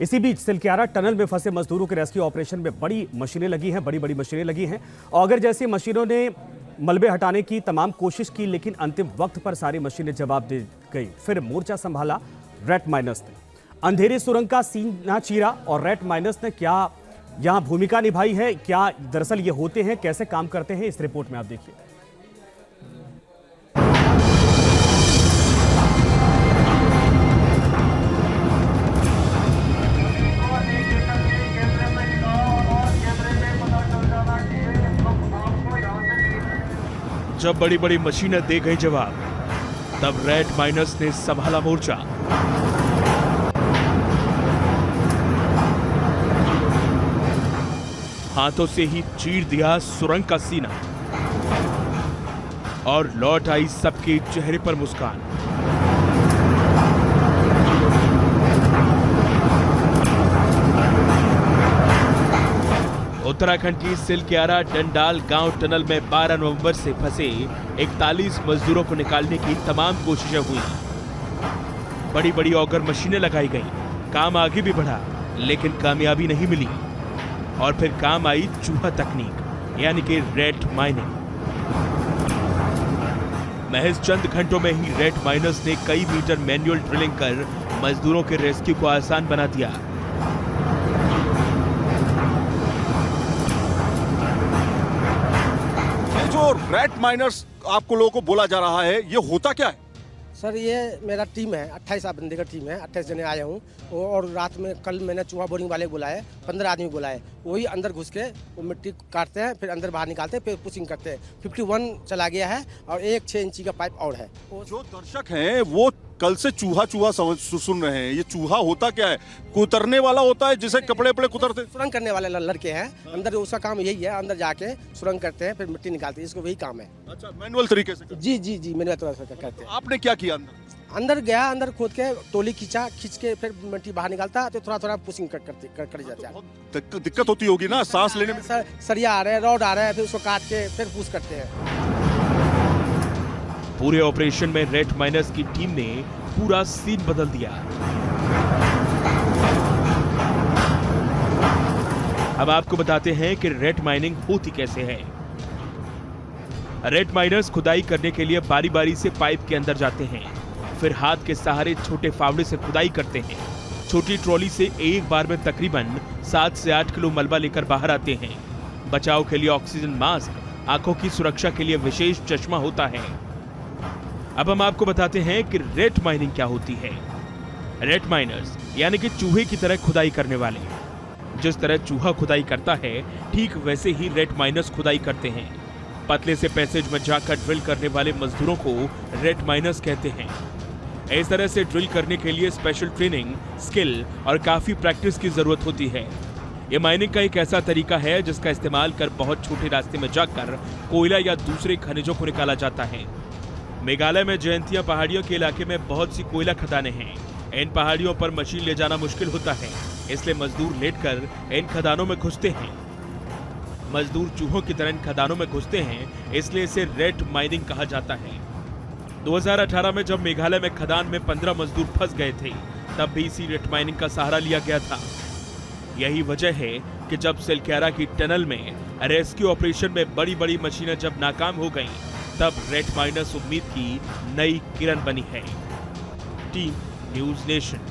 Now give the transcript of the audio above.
इसी बीच सिलक्यारा टनल में फंसे मजदूरों के रेस्क्यू ऑपरेशन में बड़ी मशीनें लगी हैं, बड़ी मशीनें लगी हैं। ऑगर जैसी मशीनों ने मलबे हटाने की तमाम कोशिश की, लेकिन अंतिम वक्त पर सारी मशीनें जवाब दे गई। फिर मोर्चा संभाला रेड माइनर्स ने। अंधेरे सुरंग का सीना चीरा और रेड माइनर्स ने क्या यहां भूमिका निभाई है, क्या दरअसल ये होते हैं, कैसे काम करते हैं, इस रिपोर्ट में आप देखिए। जब बड़ी बड़ी मशीनें दे गई जवाब, तब रेड माइनर्स ने संभाला मोर्चा। हाथों से ही चीर दिया सुरंग का सीना और लौट आई सबके चेहरे पर मुस्कान। उत्तराखंड की सिलक्यारा डंडाल गांव टनल में 12 नवंबर से फंसे 41 मजदूरों को निकालने की तमाम कोशिशें हुई। बड़ी बड़ी ऑगर मशीनें लगाई गईं, काम आगे भी बढ़ा, लेकिन कामयाबी नहीं मिली। और फिर काम आई चूहा तकनीक, यानी कि रेड माइनिंग। महज चंद घंटों में ही रेड माइनर्स ने कई मीटर मैनुअल ड्रिलिंग कर मजदूरों के रेस्क्यू को आसान बना दिया। जो रेड माइनर्स आपको लोगों को बोला जा रहा है, ये होता क्या है? सर, ये मेरा टीम है, 28 बंदे का टीम है, 28 जने आए हूँ। और रात में कल मैंने चूहा बोरिंग वाले बुलाए, 15 आदमी बुलाए। वही अंदर घुस के वो मिट्टी काटते हैं, फिर अंदर बाहर निकालते हैं, फिर पुशिंग करते हैं। 51 चला गया है और एक 6 इंची का पाइप और है। जो दर्शक हैं वो कल से चूहा सुन रहे हैं। ये चूहा होता क्या है? कुतरने वाला होता है, जिसे कपड़े कुतरते? सुरंग करने वाले लड़के हैं अंदर, उसका काम यही है, अंदर जाके सुरंग करते हैं, फिर मिट्टी निकालते हैं। इसको वही काम है। अच्छा, मैनुअल तरीके से? जी मैंने तो ऐसा करते हैं। आपने क्या किया? अंदर गया, अंदर खोद के टोली खींच के फिर मिट्टी बाहर निकालता, तो थोड़ा पुशिंग कर जाता है। दिक्कत होती होगी ना सांस लेने में? सरिया आ रहे हैं, रॉड आ रहा है, फिर उसको काट के फिर पुश करते हैं। पूरे ऑपरेशन में रेड माइनर्स की टीम ने पूरा सीन बदल दिया। अब आपको बताते हैं कि रेड माइनिंग होती कैसे है। रेड माइनर्स खुदाई करने के लिए बारी बारी से पाइप के अंदर जाते हैं, फिर हाथ के सहारे छोटे फावड़े से खुदाई करते हैं। छोटी ट्रॉली से एक बार में तकरीबन 7 से 8 किलो मलबा लेकर बाहर आते हैं। बचाव के लिए ऑक्सीजन मास्क, आंखों की सुरक्षा के लिए विशेष चश्मा होता है। अब हम आपको बताते हैं कि रेड माइनिंग क्या होती है। रेड माइनर्स यानी कि चूहे की तरह खुदाई करने वाले। जिस तरह चूहा खुदाई करता है, ठीक वैसे ही रेड माइनर्स खुदाई करते हैं। पतले से पैसेज में जाकर ड्रिल करने वाले मजदूरों को रेड माइनर्स कहते हैं। इस तरह से ड्रिल करने के लिए स्पेशल ट्रेनिंग, स्किल और काफी प्रैक्टिस की जरूरत होती है। यह माइनिंग का एक ऐसा तरीका है जिसका इस्तेमाल कर बहुत छोटे रास्ते में जाकर कोयला या दूसरे खनिजों को निकाला जाता है। मेघालय में जयंतिया पहाड़ियों के इलाके में बहुत सी कोयला खदानें हैं। इन पहाड़ियों पर मशीन ले जाना मुश्किल होता है, इसलिए मजदूर लेटकर इन खदानों में घुसते हैं। मजदूर चूहों की तरह इन खदानों में घुसते हैं, इसलिए इसे रेड माइनिंग कहा जाता है। 2018 में जब मेघालय में खदान में 15 मजदूर फंस गए थे, तब भी इसी रेड माइनिंग का सहारा लिया गया था। यही वजह है कि जब सिलक्यारा की टनल में रेस्क्यू ऑपरेशन में बड़ी बड़ी मशीनें जब नाकाम हो गईं, तब रेड माइनर्स उम्मीद की नई किरण बनी है। Team news nation.